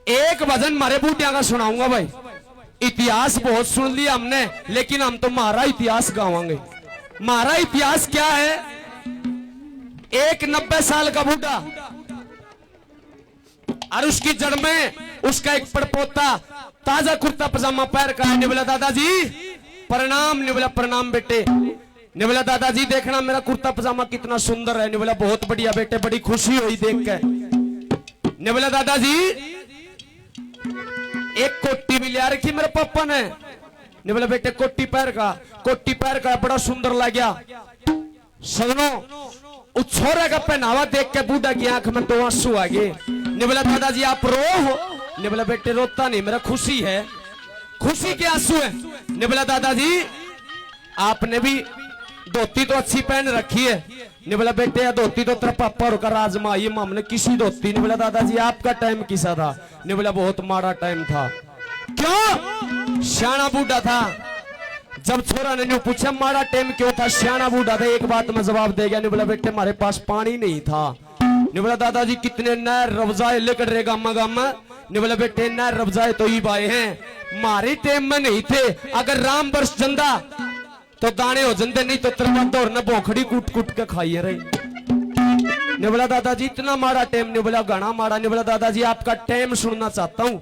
एक भजन मारे बूटिया का सुनाऊंगा भाई। इतिहास बहुत सुन लिया हमने, लेकिन हम तो मारा इतिहास गावांगे। मारा इतिहास क्या है? एक 90 साल का बूढ़ा और उसकी जड़ में उसका एक पड़पोता ताजा कुर्ता पजामा पैर का है। ने बोला दादाजी प्रणाम। ने बोला प्रणाम बेटे। ने बोला दादाजी देखना मेरा कुर्ता पजामा कितना सुंदर है। ने बोला बहुत बढ़िया बेटे, बड़ी खुशी हुई देख के। ने बोला दादाजी एक कोटी भी लिया रखी मेरे पापा ने। ने बोला बेटे कोटी पैर का बड़ा सुंदर लग गया। सजनो उस छोरे का पहनावा देख के बूढ़ा की आंख में तो आंसू आ गए। ने बोला दादाजी आप रो हो? ने बोला बेटे रोता नहीं, मेरा खुशी है। खुशी के आंसू है। ने बोला दादाजी आपने भी धोती तो अच्छी पहन रखी है। ने बोला बेटे धोती तो तेरा पापा और का राजमा ये हमने किसी धोती। ने बोला दादाजी आपका टाइम किसा था? ने बोला बहुत माड़ा टाइम था। क्यों? सियाना बूढ़ा था। जब छोरा ने पूछा माड़ा टाइम क्यों था, सियाना बूढ़ा था, एक बात में जवाब दे गया। ने बोला बेटे हमारे पास पानी नहीं था। ने बोला दादाजी कितने नहर रबजाए लेकर रे गामा गामा। ने बोला बेटे नहर रबजाए तो ही बाए हैं, मारे टाइम में नहीं थे। अगर राम बरस जंदा तो दाने हो जंदे, नहीं तो तरवा दौर न भोखड़ी कूट कूट के खाइए रही। ने बोला दादाजी इतना माड़ा टाइम? ने बोला गाना माड़ा। ने बोला दादाजी आपका टाइम सुनना चाहता हूँ,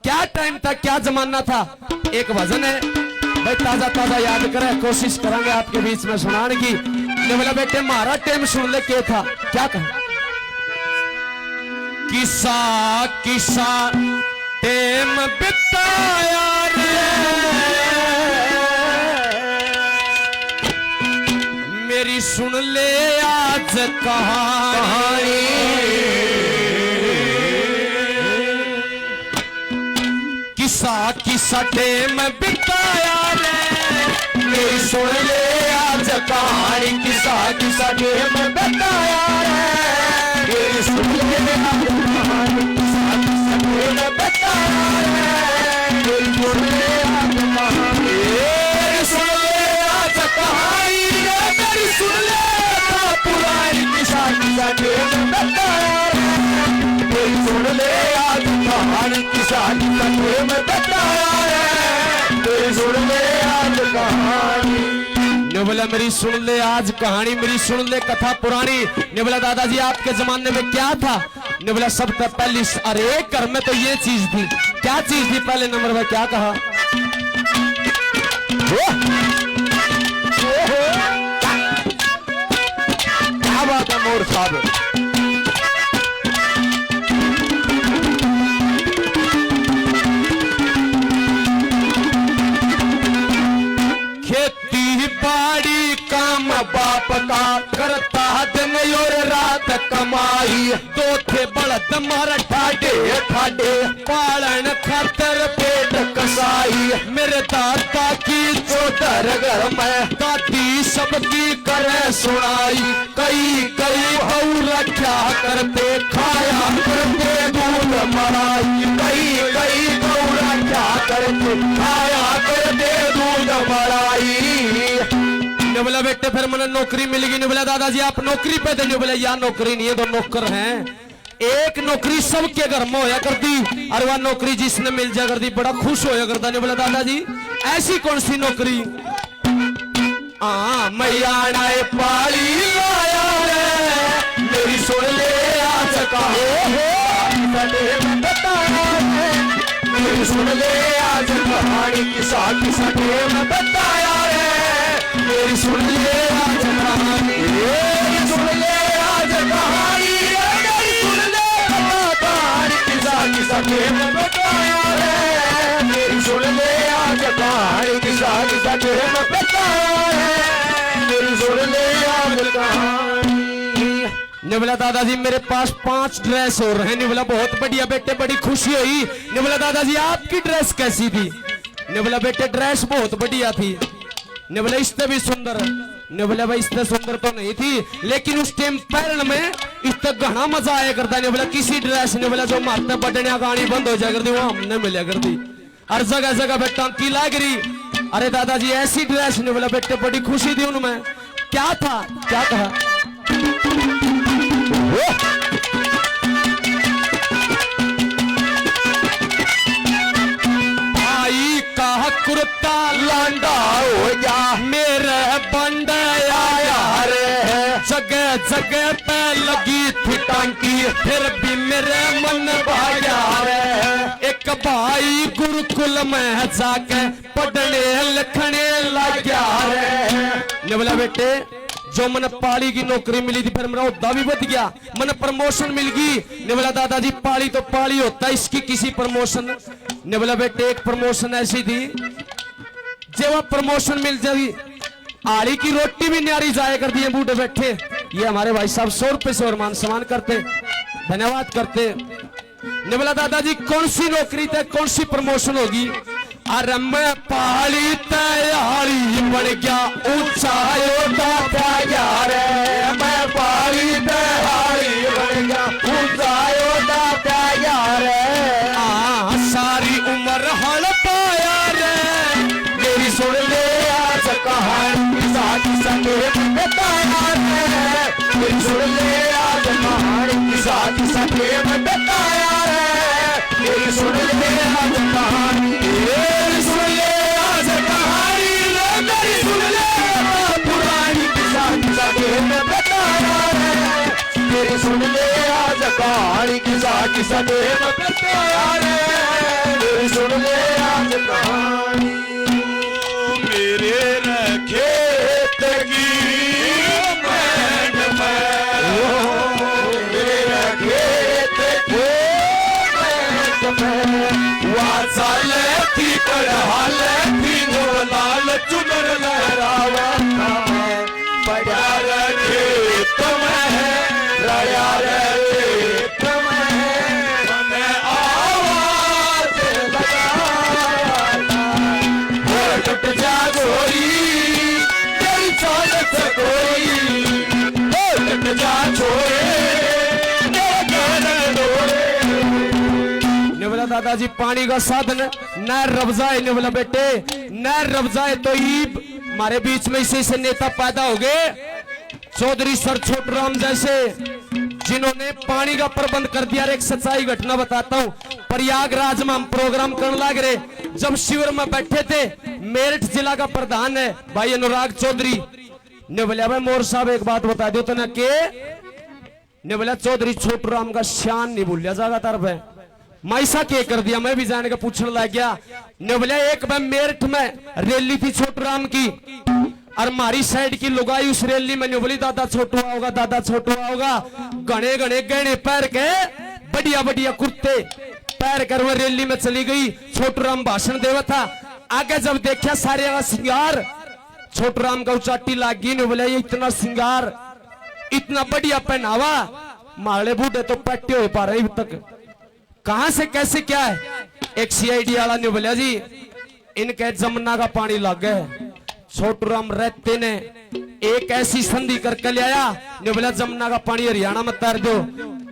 क्या टाइम था, क्या जमाना था? एक भजन है भाई ताजा ताजा याद करें, कोशिश करेंगे आपके बीच में सुनाने की। ने बोला बेटे मारा टाइम सुन ले क्या था? क्या कहा? किसा किसा टाइम बिताया मेरी सुन ले आज कहानी। किसा किसा टाइम बिताया रे मेरी सुन ले आज कहानी। किसा किसा टाइम बिताया रे मेरी सुन ले आज कहानी। किसा किसा टाइम बिताया रे मेरी सुन ले आज कहानी। सुन ले आज कहानी मेरी सुन ले पुरानी। किसा किसा टाइम बिताया रे मेरी सुन ले आज कहानी। किसा किसा टाइम बिताया रे मेरी सुन ले आज कहानी। ने बोला मेरी सुन ले आज कहानी, मेरी सुन ले कथा पुरानी। ने बोला दादाजी आपके जमाने में क्या था? ने बोला सबसे पहली अरे घर में तो ये चीज थी। क्या चीज थी? पहले नंबर में क्या कहा? क्या बात है मोर साहब? खेती बाड़ी काम बाप का करता दिन और रात कमाई। दो थे बड़द मार ठाडे ठाडे पालन खातर पेट कसाई। मेरे दादा की चोटर घर में दादी सबकी करे सुनाई। कई कई हऊ रखा करते खाया करते दूध मलाई। कई कई हऊ रखा करते खाया करते दूध मलाई। ने बोला बेटे फिर मैंने नौकरी मिल गई। ने बोला दादाजी आप नौकरी पे थे? ने बोला या नौकरी नहीं है दो नौकर हैं। एक नौकरी सबके घर में होया करती और वह नौकरी जिसने मिल जाया करती बड़ा खुश होया करता। ने बोला दादाजी ऐसी कौन सी नौकरी? मैया पाली लाया रे मेरी सुन ले आज कहानी। मेरी सुन ले आज कहानी। किसा किसा टाइम बताया रे मेरी सुन ले आज कहानी। मेरी सुन ले आज कहानी। मेरी सुन ले कहानी। किसा किसा टाइम बताया रे मेरी सुन ले आज कहानी। किसा किसा टाइम बताया रे मेरी सुन ले आज कहानी। ने बोला दादाजी मेरे पास 5 ड्रेस हो रहे हैं। ने बोला बहुत बढ़िया बेटे, बड़ी खुशी हुई। ने बोला दादाजी आपकी ड्रेस कैसी थी? ने बोला बेटे ड्रेस बहुत बढ़िया थी। ने बोला इससे भी सुंदर? ने बोला भाई इससे सुंदर तो नहीं थी, लेकिन उस टाइम पहनने में इससे घना मजा आया करता। ने बोला किसी ड्रेस? ने बोला जो मारते बटनिया गाड़ी बंद हो जाया करती वो हमने मिला करती। हर जगह जगह पे टांकी लाग रही। अरे दादाजी ऐसी ड्रेस? ने बोला बेटे बड़ी खुशी थी उनमें। क्या था? क्या कहा? पत्ता लांडा हो गया मेरे बंदे आया रे जगह जगह पे लगी थी टांकी फिर भी मेरे मन भाया रे एक भाई गुरुकुल में जाके पढ़ने लिखने लग गया रे ने बोला बेटे जो मन पाली की नौकरी मिली थी फिर मेरा उद्दा भी बढ़ गया मन प्रमोशन मिल गई ने बोला दादाजी पाली तो पाली होता है इसकी किसी प्रमोशन ने बोला बेटे एक प्रमोशन ऐसी थी जब वह प्रमोशन मिल जाएगी आड़ी की रोटी भी न्यारी जाया कर दिए बूढ़े बैठे ये हमारे भाई साहब 100 रुपए से और मान सम्मान करते धन्यवाद करते ने बोला दादाजी कौन सी नौकरी थे कौन सी प्रमोशन होगी अरे मैं पहाड़ी तैयारी बढ़ गया ऊंचा गया रे मैं पहाड़ी तैयारी बढ़ गया ऊंचा गया रे सारी उम्र हल पाया रे मेरी सुन ले आज कहानी साथ संगे बताया रे मेरी सुन ले आज कहानी साथ संगे बताया रे मेरी सुन ले आज कहानी मेरी सुन ले आज कहानी मेरी सुन ले पुरानी साथ संगे बताया रे मेरी सुन ले आज कहानी साथ संगे बताया रे मेरी सुन ले आज कहानी मेरे खेत की मेरे खेत वासल थी कड़हाल थी लाल चुनर लहरावा बड़ा खेत में रया खेत में आवाज टूट जा गोरी तेरी चालत कोई टूट जा छोरे ने बोला दादाजी पानी का साधन नहर रब जाए ने बोला बेटे नहर रब जाए तो ईब हमारे बीच में इसे नेता पैदा हो गए चौधरी सर छोटू राम जैसे जिन्होंने पानी का प्रबंध कर दिया। एक सच्चाई घटना बताता हूँ प्रयागराज में हम प्रोग्राम करने लग रहे जब शिविर में बैठे थे मेरठ जिला का प्रधान है भाई अनुराग चौधरी ने बोला भाई मोर साहब एक बात बता दो तो ना के ने बोला चौधरी छोटू राम का शान नहीं भूलिया जाएगा तरफ है मैसा के कर दिया मैं भी जाने का पूछने लग गया ने बोला एक बार मेरठ में रैली थी छोटू राम की और हमारी साइड की लुगाई उस रैली में नहीं बोली दादा छोटू आओगा दादा छोटू आओगा घने घने गहने पैर के बढ़िया बढ़िया कुर्ते पैर कर वो रैली में चली गई छोटू राम भाषण देवा था आगे जब देखा सारे का श्रृंगार छोटू राम का उचाटी लागी ने बोला ये इतना श्रृंगार इतना बढ़िया पहनावा माले बूढ़े तो पट्टे हो पा रहे तक कहां से कैसे क्या है एक सीआईडी वाला ने बोला जी इनके जमुना का पानी लग गया छोटू राम रहते ने एक ऐसी संधि करके ले आया ने बोला जमुना का पानी हरियाणा में तैर दो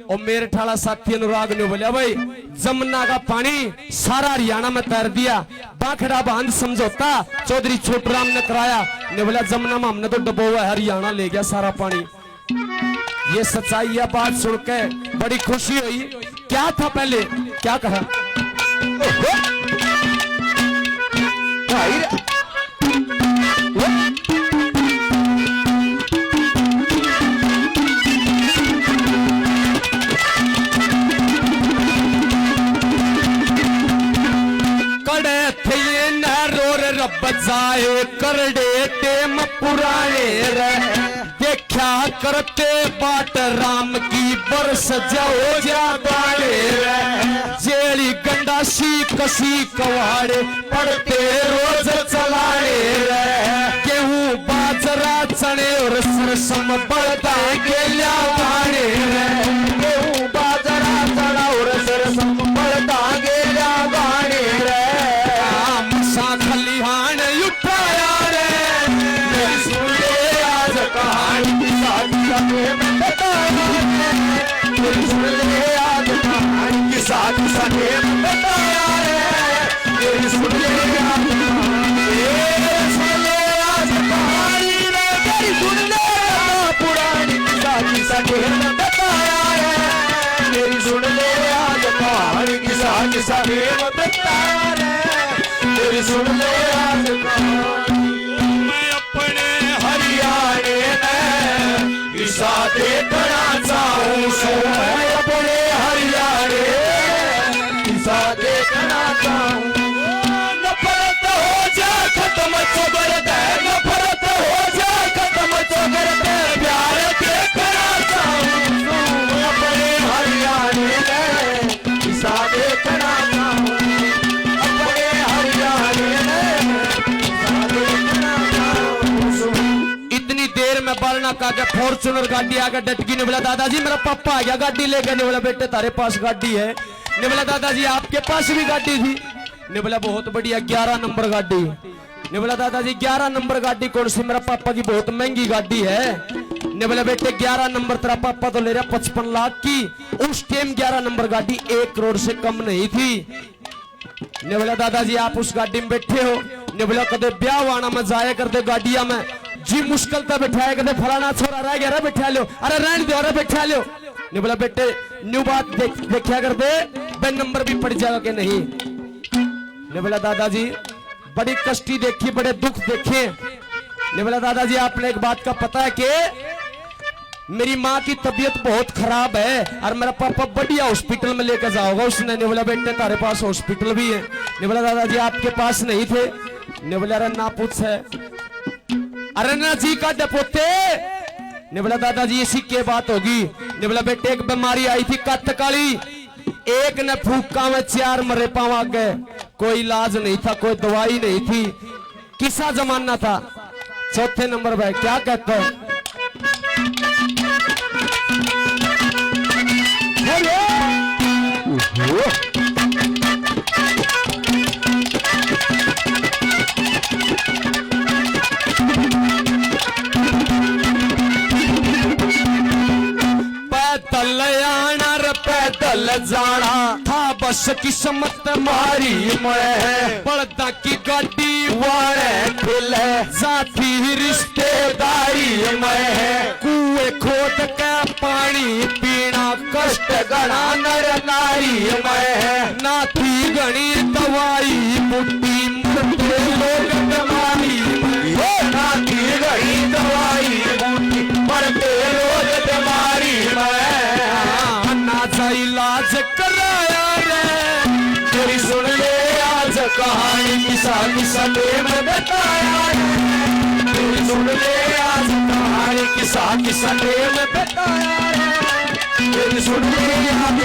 और मेरे ठाला साथी अनुराग ने बोला भाई जमुना का पानी सारा हरियाणा में तैर दिया बाखड़ा बांध समझौता चौधरी छोटू राम ने कराया ने बोला जमुना में हमने तो डबोया हरियाणा ले गया सारा पानी। ये सच्चाई यह बात सुन के बड़ी खुशी हुई क्या था पहले क्या कहा कड़े थे नरोर रब जाए करडे टेम पुराने रह देखा करते बाट राम की बरस जाओ जा बाड़े जेड़ी गंडासी कसी कवाड़े पड़ते रोज चलाने गेहूं बाजरा चने और सरसम बढ़ता गेल्या बाड़े गेहूं बाजरा चना और सरसम बढ़ता गेल्या बाड़े मसा खलिहान उठाया रे मेरी सुन ले आज कहानी साथ सके बताया रे सुन ले आज कहानी मेरी सुन ले पुरानी साथी सके बताया रे मेरी सुन ले आज कहानी की साथ सके बताया रे मेरी सुन ले आज कहानी। मैं अपने हरियाणे में किस्सा देखना चाहूं सो, मैं अपने हरियाणे किस्सा देखना चाहूं। नफरत हो जाए खत्म चोगरत, नफरत हो जाए खत्म चोगरत, प्यार देखना चाहूं सो, मैं अपने हरियाणे में किस्सा देखना चाहूं, अपने हरियाणे में किस्सा देखना चाहूं सो। इतनी देर में बालना का के फॉर्चूनर गाड़ी आकर डटकी ने बोला दादाजी मेरा पापा आ गया गाड़ी लेकर। ने बोला बेटे तारे पास गाड़ी है। ने बोला दादाजी आपके पास भी गाड़ी थी। ने बोला बहुत बढ़िया 11 नंबर गाड़ी। ने बोला दादाजी 11 नंबर गाड़ी कौन सी? मेरा पापा की बहुत महंगी गाड़ी है। ने बोला बेटे 11 नंबर तेरा पापा तो ले रहा 55 लाख की। उस टाइम 11 नंबर गाड़ी 1 करोड़ से कम नहीं थी। ने बोला दादाजी आप उस गाड़ी में बैठे हो। ने बोला कदे ब्याह वाना में जाया करते गाड़िया में जी मुश्किल तो बैठाया करते, फलाना छोरा रह गया बैठा लो, अरे रहने दो अरे बैठा लो। ने बोला बेटे न्यू बात देखा करते बे नंबर भी पड़ जाएगा कि नहीं। ने बोला दादाजी बड़ी कष्टी देखी बड़े दुख देखे। ने बोला दादाजी आपने एक बात का पता है कि मेरी माँ की तबीयत बहुत खराब है और मेरा पापा बढ़िया हॉस्पिटल में लेकर जाओगा उसने। ने बोला बेटे तारे पास हॉस्पिटल भी है। ने बोला दादाजी आपके पास नहीं थे। ने बोला अरे ना पूछ है, अरे ना जी का डपोते। ने बोला दादाजी इसी के बात होगी। ने बोला बेटे एक बीमारी आई थी कत्तकाली, एक ने फूका में 4 मरे पावा गए, कोई इलाज नहीं था कोई दवाई नहीं थी, किसा जमाना था। चौथे नंबर पे क्या कहते हैं? पैदल आना रे पैदल जाना था बस किस्मत मारी मैं, बड़दा की गाड़ी वाले खुले जाती रिश्तेदारी में, कुएं खोद के पानी पीना कष्ट गणा नर नारी में, ना थी गणी दवाई मुट्ठी मुट्ठी लोग बीमारी में, ना थी गणी दवाई मुट्ठी मरते रोज बीमारी में, ना जा इलाज कराया रे। तेरी सुन ले आज कहानी किसा किसा में बताया रे, तेरी सुन ले आज कहानी किसा किसा में बताया रे, तेरी सुन ले आज,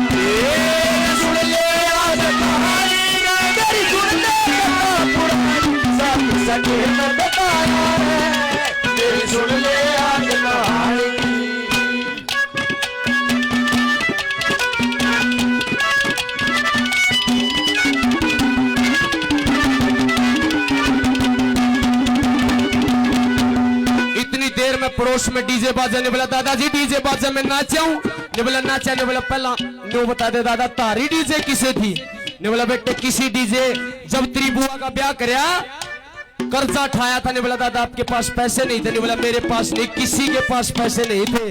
तेरी सुन ले आज कहानी, तेरी सुन ले पुरानी किसा किसा में बताया रे, तेरी सुन ले आज कहानी। पड़ोस में डीजे बाजा। ने बोला दादाजी डीजे बाजा में नाचाऊं? ने बोला नाचा। ने बोला पहला नो बता दे दादा तारी डीजे किसे थी? ने बोला बेटे किसी डीजे जब तेरी बुआ का ब्याह करया कर्जा उठाया था। ने बोला दादा आपके पास पैसे नहीं थे? ने बोला मेरे पास नहीं, किसी के पास पैसे नहीं थे,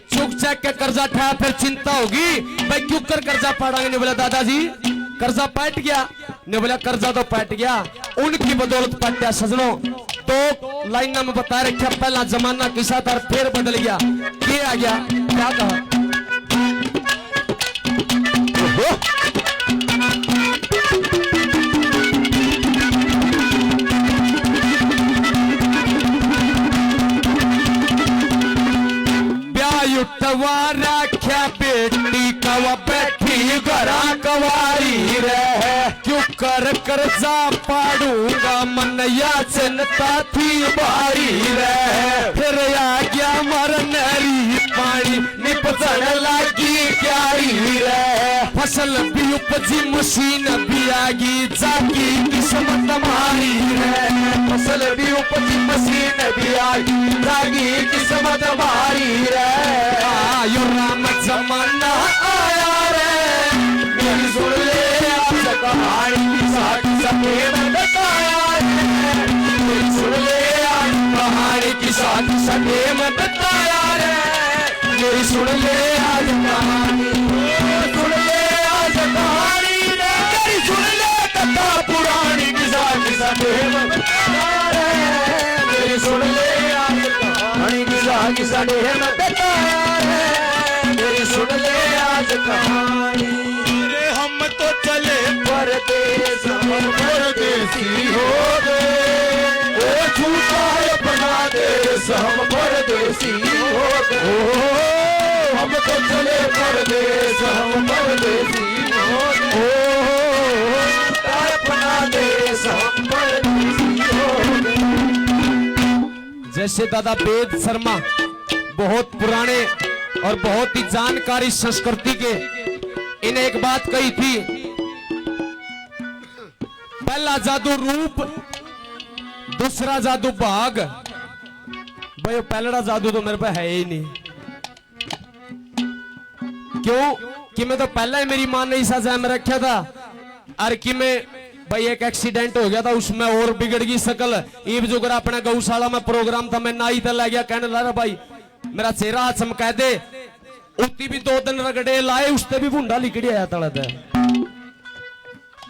चुक चक के कर्जा उठाया, फिर चिंता होगी भाई क्यों कर कर्जा पाड़ेंगे। ने बोला दादाजी कर्जा पैट गया। ने बोला कर्जा तो पैट गया, उनकी बदौलत पट गया सजनों। तो लाइन में बता रखा पहला जमाना किसा था फिर बदल गया, ये आ गया क्या कहा? ब्याह रख्या बेटी कवा बैठी घरा कवारी रह, क्यों कर कर्जा पाड़ूंगा मन या चिंता थी बारी रह, फिर आ गया मरनरी पानी निपटन लगी क्यारी रह, फसल भी उपजी मशीन भी आगी जागी किस्मत हमारी रह, फसल भी उपजी मशीन भी आगी जागी किस्मत हमारी रह, आयो राम जमाना आया रे। मेरी सुन ले आज कहानी किसा किसा में बताया रे, मेरी सुन ले आज कहानी किसा किसा में बताया रे, मेरी सुन ले आज कहानी, सुन ले आज कहानी, मेरी सुन ले कथा पुरानी किसा किस्सा टेम बताया रे मेरी सुन ले आज कहानी अरे हम तो चले परदेस हम परदेसी हो गए ओ छूटा अपना देश हम परदेसी हो गए हम तो चले परदेस हम परदेसी हो गए अपना देश हम परदेसी हो गए। जैसे दादा वेद शर्मा बहुत पुराने और बहुत ही जानकारी संस्कृति के, इन्हें एक बात कही थी, पहला जादू रूप, दूसरा जादू भाग। भाई पहला जादू तो मेरे पे है ही नहीं। क्यों कि मैं तो पहला ही मेरी मां ने इस सजा में रखा था, और कि मैं भाई एक एक्सीडेंट हो गया था उसमें और बिगड़ गई शकल। ईब जुगर अपने गौशाला में प्रोग्राम था, मैं नाई तक ले गया, कहने लगा भाई मेरा चेहरा हाथ चमका दे। उतनी भी 2 दिन रगड़े लाए, उससे भी भुंडा लिकड़ी आया तड़ा था।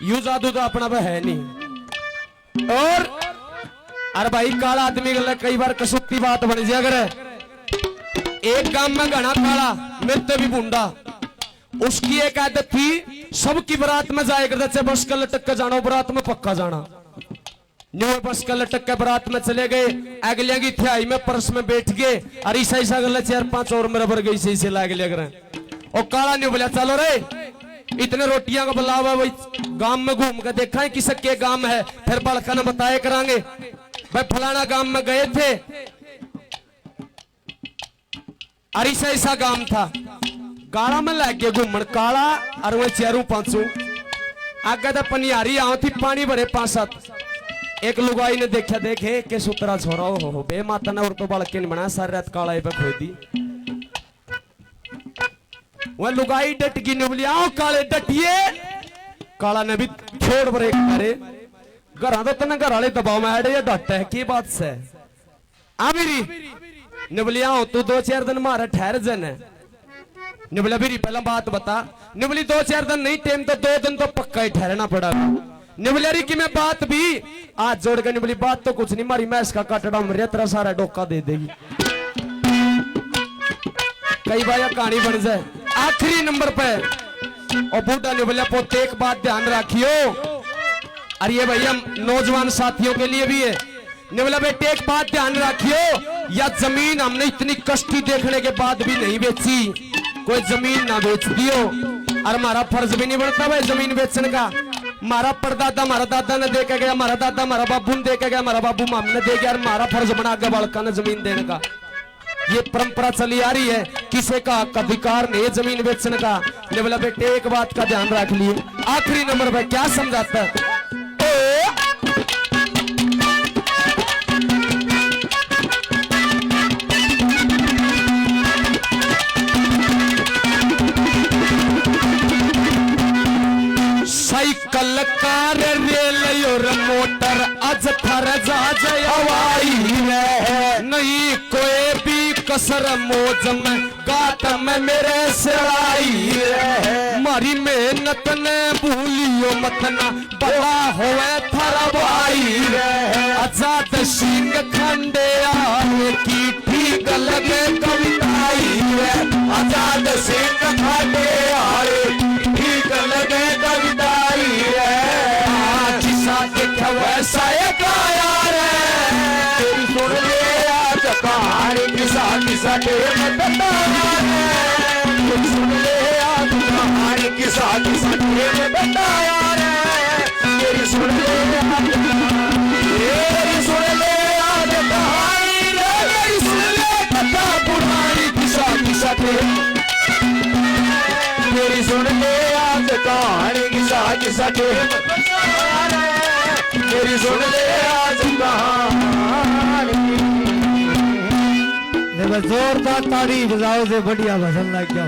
यू जादू तो अपना पे है नहीं। और अरे भाई काला आदमी के लिए कई बार कसुत्ती बात बन जाए। अगर एक गांव में घना काला मेरे भी भुंडा, उसकी एक आदत थी सबकी बारात में जाए करते थे बस का लटक के जाना, बारात में पक्का जाना। न्यू बस का लटक के बारात में चले गए, अगले की थियाई में पर्स में बैठ गए, और ऐसा ऐसा गले 4-5 और मेरे बर गई से लाग लिया करें। और काला न्यू बोला चलो रे इतने रोटियां का बुलावा भाई गांव में घूम के देखा है किस के गांव है, फिर बड़का ने बताया करांगे। भाई फलाना गांव में गए थे और ऐसा ऐसा गांव था, गाड़ा में लग गए घूमन काला और वह 4-5 आगे तो पनियारी आओ थी पानी भरे 5-7। एक लुगाई ने देखा देखे के सुतरा छोरा हो बे माता ने और तो बालके नहीं बना सारी रात काला पे खो दी। वह लुगाई डट की ने बोली आओ काले डटिए। काला ने भी छोड़ ब्रेक मारे, घर तो तेने घर वाले दबाव में आड़े डट है की बात से आ मेरी ने बोली आओ तू 2-4 दिन मारा ठहर जन ने बोला मेरी पहला बात बता। ने बोली 2-4 दिन नहीं टाइम तो 2 दिन तो पक्का ही ठहरना पड़ा। ने बोली अरे कि मैं बात भी आज जोड़ के, ने बोली बात तो कुछ नहीं मारी मैं इसका काटड़ा मर तेरा सारा डोका दे देगी। कई बार कहानी बन जाए। आखिरी नंबर पे और बूढ़ा ने बोला पोते एक बात ध्यान रखियो, अरे ये भैया नौजवान साथियों के लिए भी है। ने बोला बेटे एक बात ध्यान रखियो, या जमीन हमने इतनी कष्टी देखने के बाद भी नहीं बेची, कोई जमीन ना बेच दियो। और हमारा फर्ज भी नहीं बनता भाई जमीन बेचने का। हमारा परदादा हमारा दादा ने दे के गया, हमारा दादा हमारा बाबू ने दे के गया, हमारा बाबू माम ने दे गया, और हमारा फर्ज बना के बालका ने जमीन देने का। ये परंपरा चली आ रही है, किसी का अधिकार नहीं है जमीन बेचने का। ने बोला बेटे एक बात का ध्यान रख लिए। आखिरी नंबर पे क्या समझाता है साइकिल कार रेल और मोटर अज थर जा हवाई है, नहीं कोई भी कसर मौज में गात में मेरे सिराई है। मारी मेहनत ने भूलियो मतना बड़ा होवे थर भाई है। आजाद सिंह खंडे आए की ठीक लगे कविताई है। आजाद सिंह खंडे आए ठीक लगे कविताई है। किसा देखा वैसा एक आया रे तेरी सुन ले आज कहानी किसा किसा टेम बताया रे। तेरी सुन ले आज कहानी किसा किसा टेम बताया रे। तेरी सुन ले आज तेरी सुन ले आज कहानी रे। तेरी सुन ले कथा पुरानी किसा किसा टेम तेरी सुन ले आज कहानी किसा किसा टेम तेरी सुन ले आज कहानी। जोरदार ताली बजाओ से बढ़िया भजन लग गया।